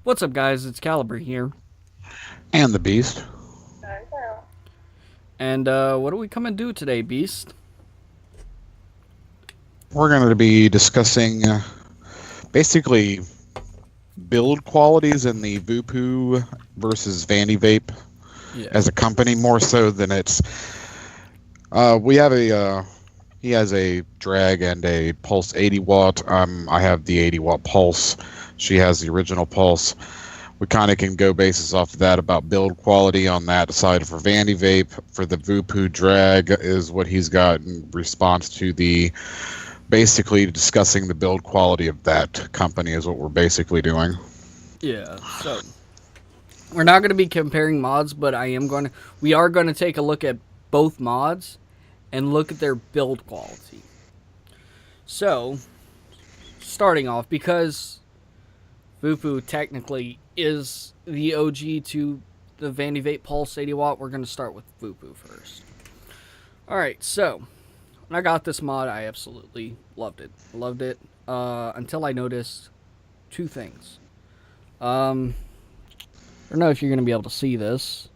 What's up, guys? It's Caliber here. And the Beast. And what do we come and do today, Beast? We're going to be discussing basically build qualities in the Voopoo versus Vandy Vape Yeah. as a company, more so than its. We have he has a drag and a pulse 80 watt. I have the 80 watt pulse. She has the original pulse. We kind of can go basis off of that about build quality on that side for Vandy Vape. For the Voopoo drag is what he's got in response to the basically discussing the build quality of that company is what we're basically doing. Yeah. So we're not going to be comparing mods, but we are going to take a look at both mods and look at their build quality. So, starting off, because Voopoo technically is the OG to the Vandy Vape Pulse 80 watt, we're going to start with Voopoo first. Alright, so when I got this mod, I absolutely loved it. Until I noticed two things. I don't know if you're going to be able to see this.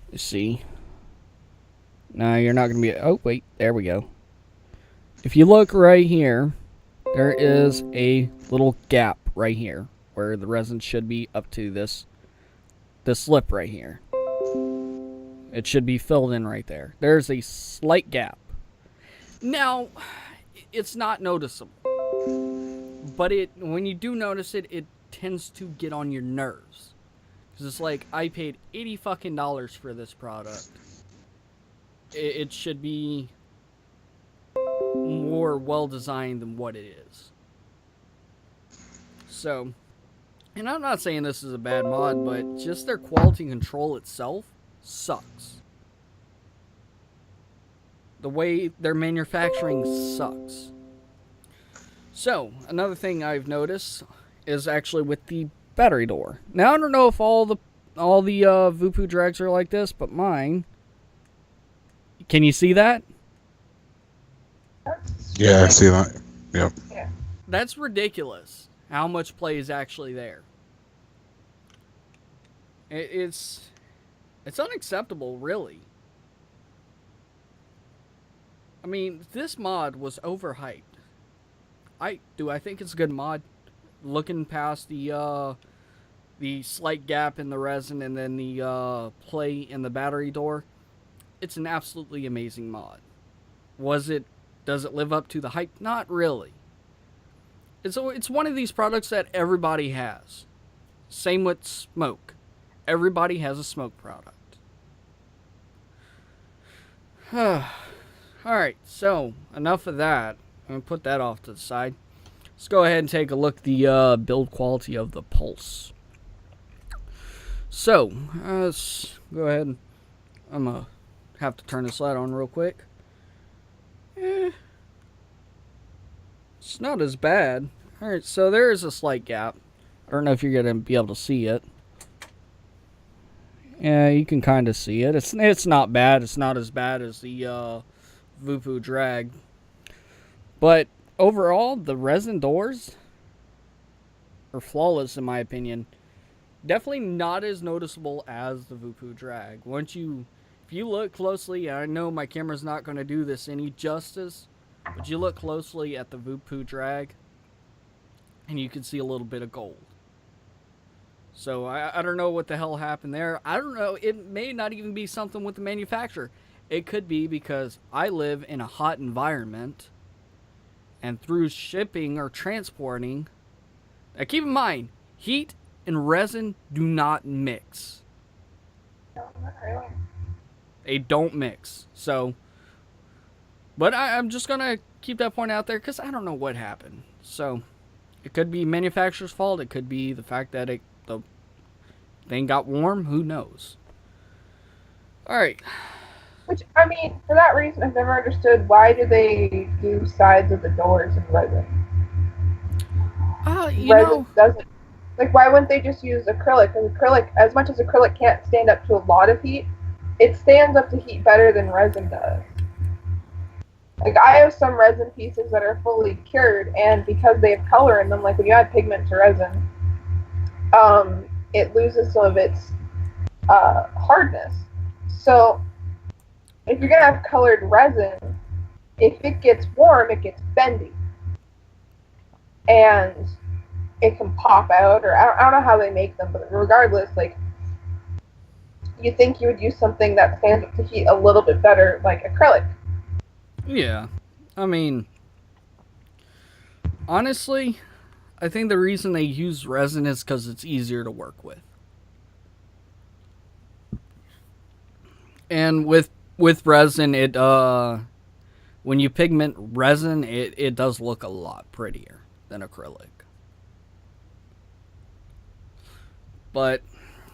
Let's see. No, you're not going to be... Oh, wait. There we go. If you look right here, there is a little gap right here where the resin should be up to this lip right here. It should be filled in right there. There's a slight gap. Now, it's not noticeable. But when you do notice it, it tends to get on your nerves. Because it's like, I paid $80 fucking for this product. It should be more well-designed than what it is. So, and I'm not saying this is a bad mod, but just their quality control itself sucks. The way they're manufacturing sucks. So, another thing I've noticed is actually with the battery door. Now, I don't know if all the Voopoo drags are like this, but mine... Can you see that? Yeah, I see that. Yep. Yeah. That's ridiculous. How much play is actually there? It's unacceptable, really. I mean, this mod was overhyped. I think it's a good mod. Looking past the slight gap in the resin and then the play in the battery door, it's an absolutely amazing mod. Does it live up to the hype? Not really. It's one of these products that everybody has. Same with smoke. Everybody has a smoke product. Alright, so enough of that. I'm going to put that off to the side. Let's go ahead and take a look at the build quality of the Pulse. So, let's go ahead. I'm going to have to turn this light on real quick. It's not as bad. Alright, so there is a slight gap. I don't know if you're going to be able to see it. Yeah, you can kind of see it. It's not bad. It's not as bad as the Voopoo drag. But overall, the resin doors are flawless in my opinion. Definitely not as noticeable as the Voopoo drag. If you look closely, I know my camera's not going to do this any justice, but you look closely at the Voopoo drag, and you can see a little bit of gold. So, I don't know what the hell happened there. I don't know. It may not even be something with the manufacturer. It could be because I live in a hot environment, and through shipping or transporting... Now, keep in mind, heat and resin do not mix. No, not really. They don't mix. So, but I'm just going to keep that point out there because I don't know what happened. So, it could be manufacturer's fault. It could be the fact that the thing got warm. Who knows? Alright. Which, I mean, for that reason, I've never understood why do they do sides of the doors in resin? You know... doesn't. Like, why wouldn't they just use acrylic? Because acrylic, as much as acrylic can't stand up to a lot of heat, it stands up to heat better than resin does. Like, I have some resin pieces that are fully cured, and because they have color in them, like when you add pigment to resin, it loses some of its hardness. So if you're gonna have colored resin, if it gets warm, it gets bendy, and it can pop out. Or I don't know how they make them, but regardless, like, you think you would use something that stands up to heat a little bit better, like acrylic. Yeah, I mean, honestly, I think the reason they use resin is because it's easier to work with. And with resin, it when you pigment resin, it does look a lot prettier than acrylic. But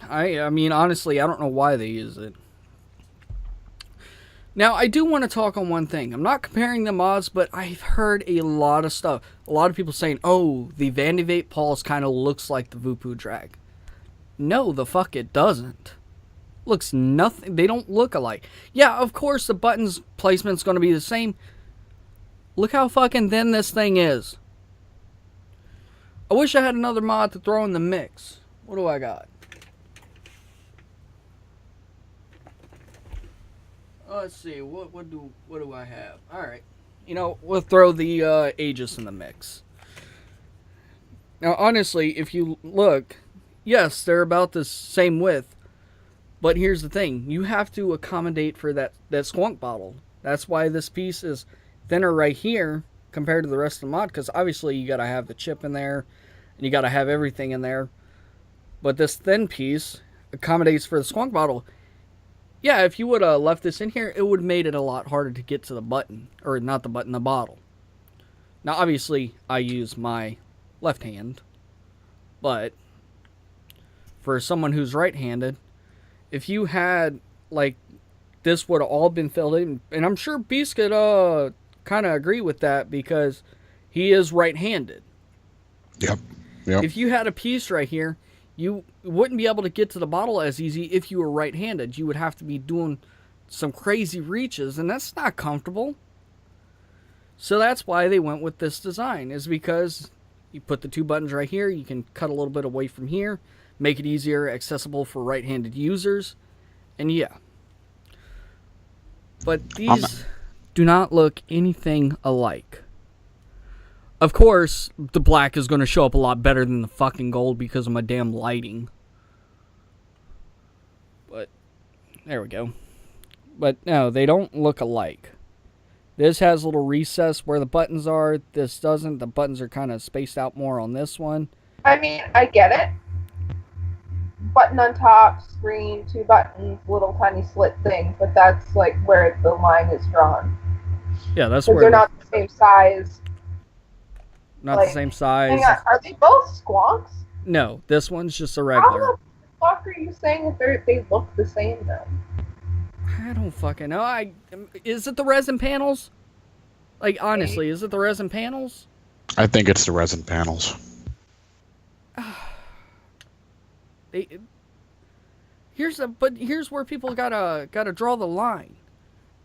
I mean, honestly, I don't know why they use it. Now, I do want to talk on one thing. I'm not comparing the mods, but I've heard a lot of stuff. A lot of people saying, oh, the Vandy Vape Pulse kind of looks like the Voopoo drag. No, the fuck it doesn't. Looks nothing. They don't look alike. Yeah, of course the buttons placement's going to be the same. Look how fucking thin this thing is. I wish I had another mod to throw in the mix. What do I got? Let's see. What do I have? All right. You know, we'll throw the Aegis in the mix. Now, honestly, if you look, yes, they're about the same width. But here's the thing. You have to accommodate for that squonk bottle. That's why this piece is thinner right here compared to the rest of the mod. Because obviously you got to have the chip in there. And you got to have everything in there. But this thin piece accommodates for the squonk bottle. Yeah, if you would have left this in here, it would have made it a lot harder to get to the button. Or not the button, the bottle. Now, obviously, I use my left hand. But for someone who's right-handed, if you had, like, this would have all been filled in. And I'm sure Beast could kind of agree with that because he is right-handed. Yep. If you had a piece right here, you wouldn't be able to get to the bottle as easy if you were right-handed. You would have to be doing some crazy reaches, and that's not comfortable. So that's why they went with this design, is because you put the two buttons right here, you can cut a little bit away from here, make it easier, accessible for right-handed users, and yeah. But these do not look anything alike. Of course, the black is going to show up a lot better than the fucking gold because of my damn lighting. But, there we go. But no, they don't look alike. This has a little recess where the buttons are. This doesn't. The buttons are kind of spaced out more on this one. I mean, I get it. Button on top, screen, two buttons, little tiny slit thing, but that's like where the line is drawn. Yeah, that's where they're not the same size. Not like, the same size. Hang on, are they both squonks? No, this one's just a regular. How the fuck are you saying that they look the same then? I don't fucking know. Is it the resin panels? Like, honestly, is it the resin panels? I think it's the resin panels. Here's where people gotta draw the line.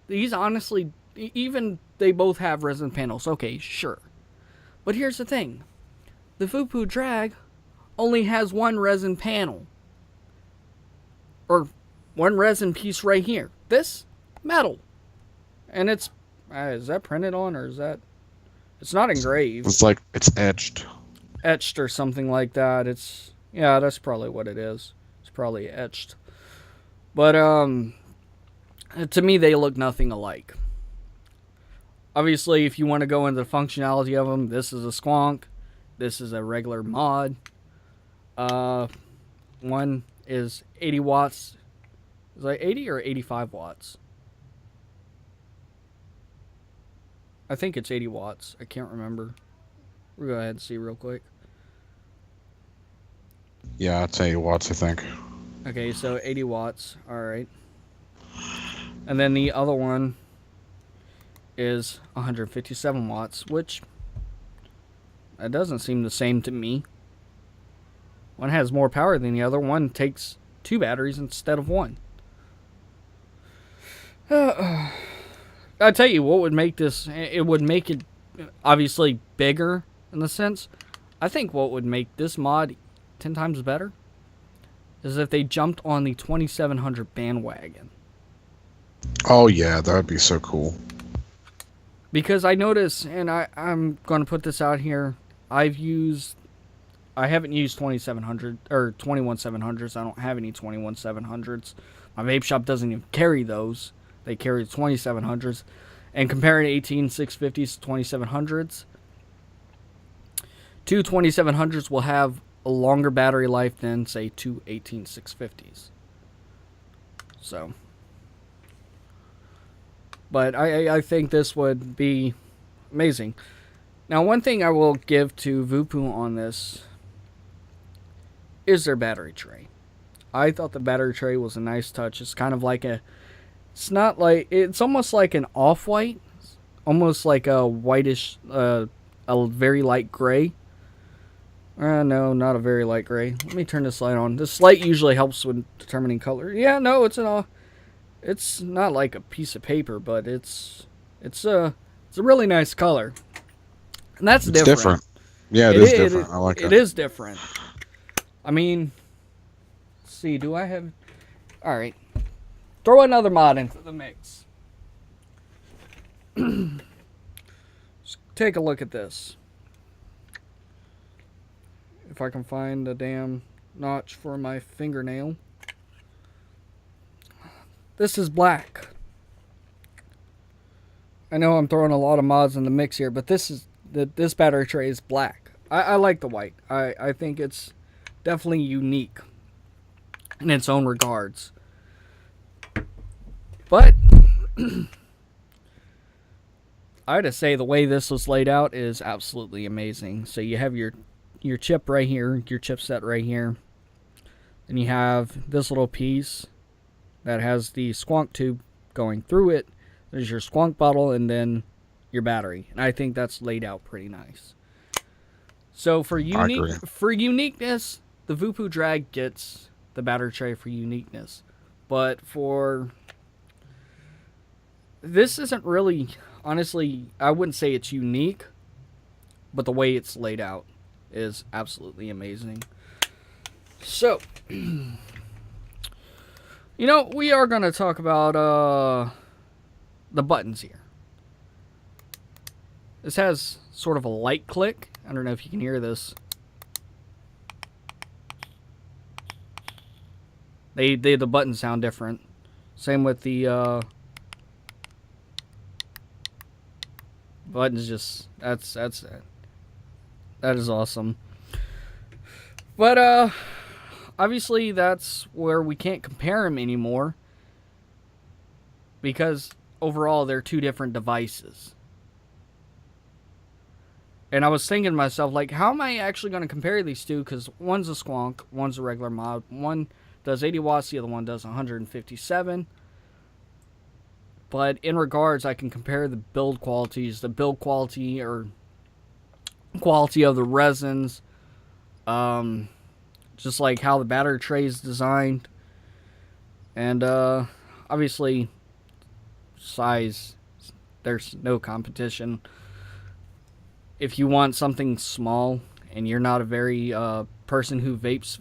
These honestly, even they both have resin panels. Okay, sure. But here's the thing. The Voopoo drag only has one resin panel. Or one resin piece right here. This, metal. And it's, is that printed on or is that, it's not engraved. It's like, it's etched. Etched or something like that. It's, yeah, that's probably what it is. It's probably etched. But, to me, they look nothing alike. Obviously, if you want to go into the functionality of them, this is a squonk. This is a regular mod. One is 80 watts. Is that 80 or 85 watts? I think it's 80 watts. I can't remember. We'll go ahead and see real quick. Yeah, it's 80 watts, I think. Okay, so 80 watts. Alright. And then the other one is 157 watts, which that doesn't seem the same to me. One has more power than the other. One takes 2 batteries instead of 1. I tell you what would make this, it would make it obviously bigger in the sense. I think what would make this mod 10 times better is if they jumped on the 2700 bandwagon. Oh yeah, that would be so cool. Because I notice, and I'm going to put this out here, I haven't used 2700 or 21700s. I don't have any 21700s. My vape shop doesn't even carry those. They carry the 2700s. And comparing 18650s to 2700s, two 2700s will have a longer battery life than, say, two 18650s. So, but I think this would be amazing. Now, one thing I will give to Voopoo on this is their battery tray. I thought the battery tray was a nice touch. It's kind of like it's almost like an off-white, almost like a whitish, a very light gray. No, not a very light gray. Let me turn this light on. This light usually helps with determining color. Yeah, no, it's not like a piece of paper, but it's a really nice color. And that's It's different. Yeah, it is different. I like it. It is different. I mean, let's see, do I have... Alright. Throw another mod into the mix. Just take a look at this. If I can find a damn notch for my fingernail. This is black. I know I'm throwing a lot of mods in the mix here, but this battery tray is black. I like the white. I think it's definitely unique in its own regards. But I had to say the way this was laid out is absolutely amazing. So you have your chip right here, your chipset right here. Then you have this little piece that has the squonk tube going through it. There's your squonk bottle and then your battery. And I think that's laid out pretty nice. So for uniqueness, the Voopoo Drag gets the battery tray for uniqueness. But for... This isn't really... Honestly, I wouldn't say it's unique. But the way it's laid out is absolutely amazing. So... You know, we are going to talk about the buttons here. This has sort of a light click. I don't know if you can hear this. The buttons sound different. Same with the buttons. Just that's it. That is awesome. But obviously that's where we can't compare them anymore, because overall they're two different devices. And I was thinking to myself, like, how am I actually going to compare these two? Because one's a squonk, one's a regular mod. One does 80 watts, the other one does 157. But in regards, I can compare the build qualities, the build quality or quality of the resins, just like how the battery tray is designed. And obviously, size, there's no competition. If you want something small and you're not a very person who vapes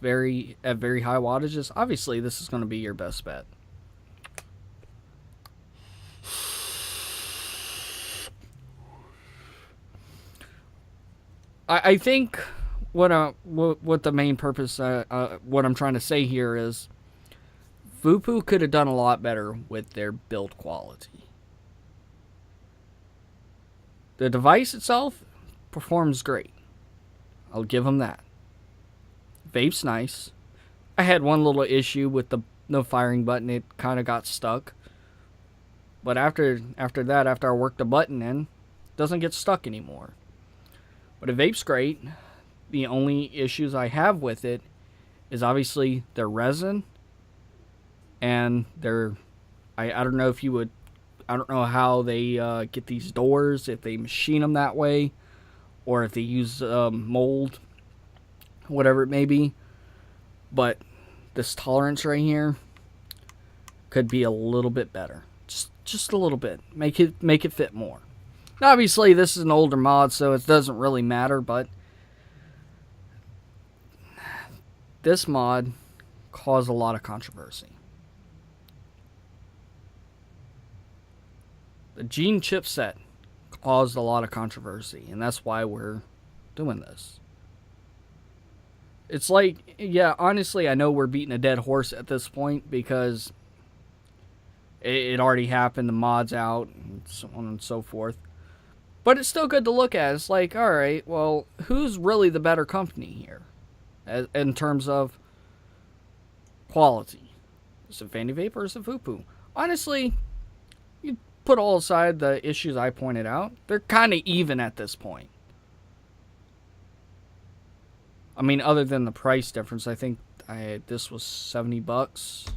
at very high wattages, obviously this is going to be your best bet. I think what the main purpose, what I'm trying to say here is, Voopoo could have done a lot better with their build quality. The device itself performs great. I'll give them that. Vape's nice. I had one little issue with the no firing button. It kind of got stuck. But after that, after I worked the button in, it doesn't get stuck anymore. But a vape's great. The only issues I have with it is obviously their resin and their... I don't know if you would... I don't know how they get these doors, if they machine them that way, or if they use mold, whatever it may be. But this tolerance right here could be a little bit better. Just a little bit. Make it fit more. Now, obviously, this is an older mod, so it doesn't really matter, but this mod caused a lot of controversy. The gene chipset caused a lot of controversy, and that's why we're doing this. It's like, yeah, honestly, I know we're beating a dead horse at this point because it already happened, the mod's out, and so on and so forth. But it's still good to look at. It's like, alright, well, who's really the better company here? In terms of quality. Is it Vandy Vape or is it Voopoo? Honestly, you put all aside the issues I pointed out, they're kind of even at this point. I mean, other than the price difference, I think this was $70,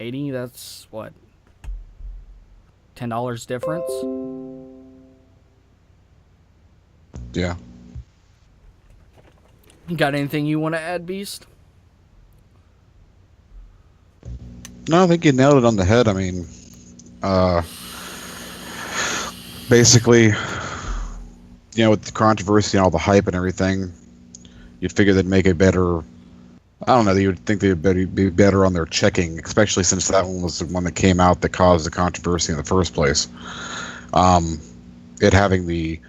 80. That's what, $10 difference. Yeah. You got anything you want to add, Beast? No, I think you nailed it on the head. I mean, basically, with the controversy and all the hype and everything, you'd figure they'd make a better. I don't know. You would think they'd be better on their checking, especially since that one was the one that came out that caused the controversy in the first place. It having the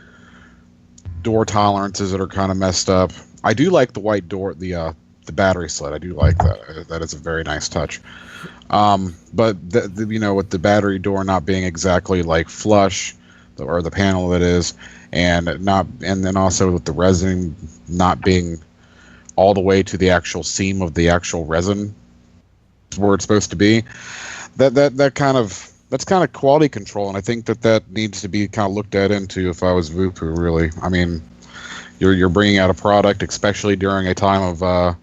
door tolerances that are kind of messed up. I do like the white door, the battery sled. I do like that. That is a very nice touch. But with the battery door not being exactly like flush, or the panel that is, and then also with the resin not being all the way to the actual seam of the actual resin where it's supposed to be, that's kind of quality control, and I think that needs to be kind of looked at into. If I was Voopoo, really, I mean, you're bringing out a product, especially during a time of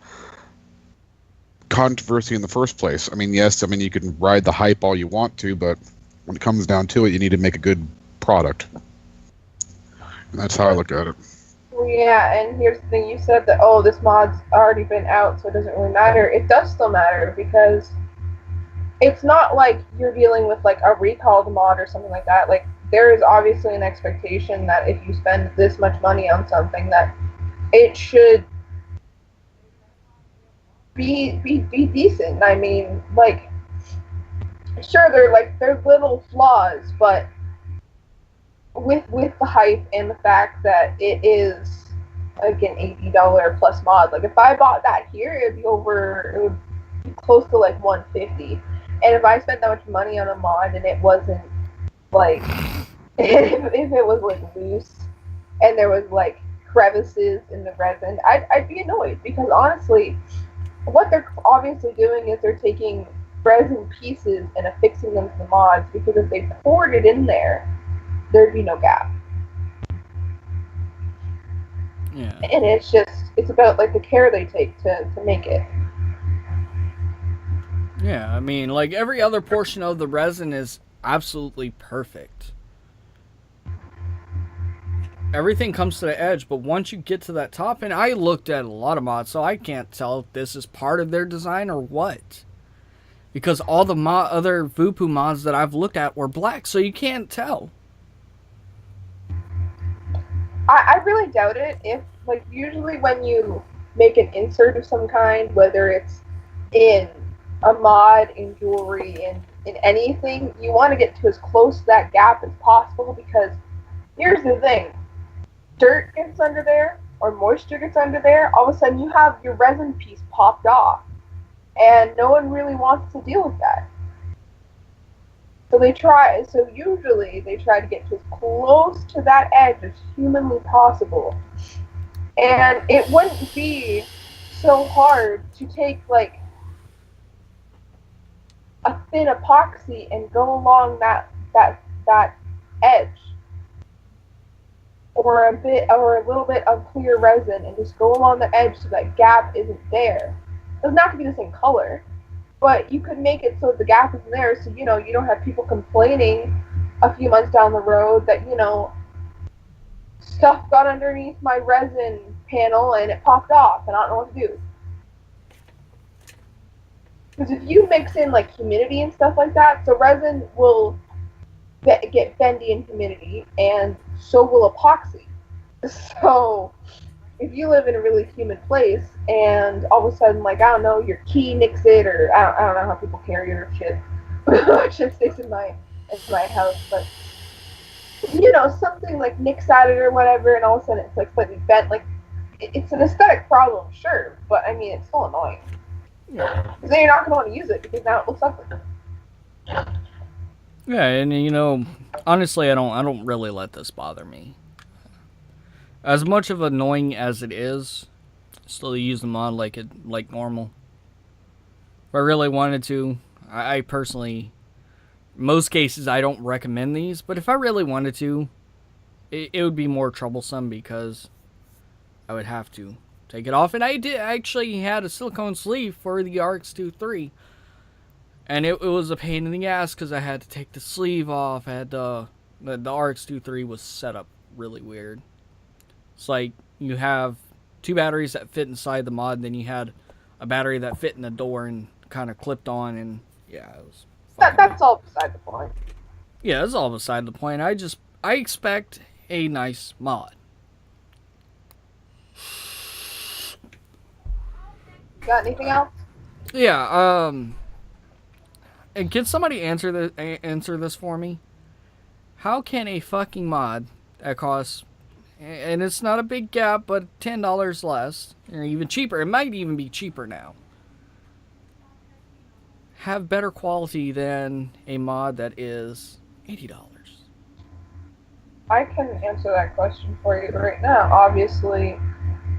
controversy in the first place. I mean, yes, you can ride the hype all you want to, but when it comes down to it, you need to make a good product. And that's how I look at it. Yeah, and here's the thing. You said that, this mod's already been out, so it doesn't really matter. It does still matter, because it's not like you're dealing with, like, a recalled mod or something like that. Like, there is obviously an expectation that if you spend this much money on something, that it should be decent. I mean, like, sure, there's little flaws, but with the hype and the fact that it is like an $80 plus mod, like if I bought that here, it would be close to like $150. And if I spent that much money on a mod and it wasn't like if it was like loose and there was like crevices in the resin, I'd be annoyed, because honestly, what they're obviously doing is they're taking resin pieces and affixing them to the mods, because if they poured it in there, there'd be no gap. Yeah. And it's about like the care they take to make it. Yeah, I mean, like, every other portion of the resin is absolutely perfect. Everything comes to the edge, but once you get to that top, and I looked at a lot of mods, so I can't tell if this is part of their design or what. Because all the other Voopoo mods that I've looked at were black, so you can't tell. I really doubt it. If, like, usually when you make an insert of some kind, whether it's in a mod, in jewelry, in anything, you want to get to as close to that gap as possible, because here's the thing. Dirt gets under there, or moisture gets under there, all of a sudden you have your resin piece popped off. And no one really wants to deal with that. So usually they try to get as close to that edge as humanly possible. And it wouldn't be so hard to take like a thin epoxy and go along that edge, or a little bit of clear resin, and just go along the edge so that gap isn't there. It doesn't have to be the same color, but you could make it so the gap isn't there, so you don't have people complaining a few months down the road that stuff got underneath my resin panel and it popped off and I don't know what to do. Because if you mix in like humidity and stuff like that, so resin will get bendy in humidity, and so will epoxy. So if you live in a really humid place and all of a sudden, like, I don't know, your key nicks it, or I don't know how people carry their shit. Shit stays in my house, but you know, something like nicks at it or whatever, and all of a sudden it's like slightly bent. Like, it's an aesthetic problem, sure, but I mean, it's still annoying. Yeah. Because then you're not going to want to use it because now it looks ugly. Yeah, and you know, honestly, I don't really let this bother me. As much of annoying as it is, still use the mod like normal. If I really wanted to, I personally, most cases I don't recommend these, but if I really wanted to, it would be more troublesome because I would have to take it off. And I actually had a silicone sleeve for the RX-23, and it was a pain in the ass because I had to take the sleeve off. I had the RX-23 was set up really weird. It's like you have two batteries that fit inside the mod, and then you had a battery that fit in the door and kind of clipped on, and yeah, it was That's all beside the point. yeah, that's all beside the point. I expect a nice mod. Got anything else? Yeah, and can somebody answer this for me? How can a fucking mod that costs, and it's not a big gap, but $10 less, or even cheaper, it might even be cheaper now, have better quality than a mod that is $80? I can answer that question for you right now. Obviously,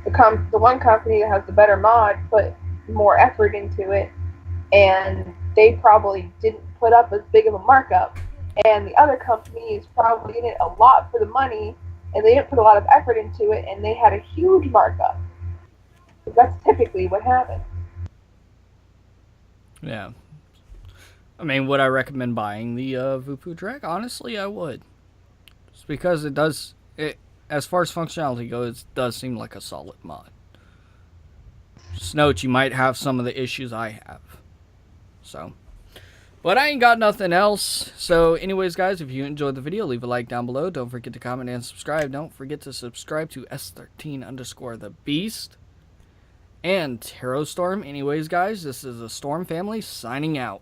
the one company that has the better mod put more effort into it, and they probably didn't put up as big of a markup. And the other company is probably in it a lot for the money, and they didn't put a lot of effort into it, and they had a huge markup. That's typically what happens. Yeah. I mean, would I recommend buying the Voopoo drag? Honestly, I would. Just because as far as functionality goes, it does seem like a solid mod. Just note, you might have some of the issues I have. So, but I ain't got nothing else. So, anyways, guys, if you enjoyed the video, leave a like down below. Don't forget to comment and subscribe. Don't forget to subscribe to S13_the_Beast and Tarot Storm. Anyways, guys, this is the Storm family signing out.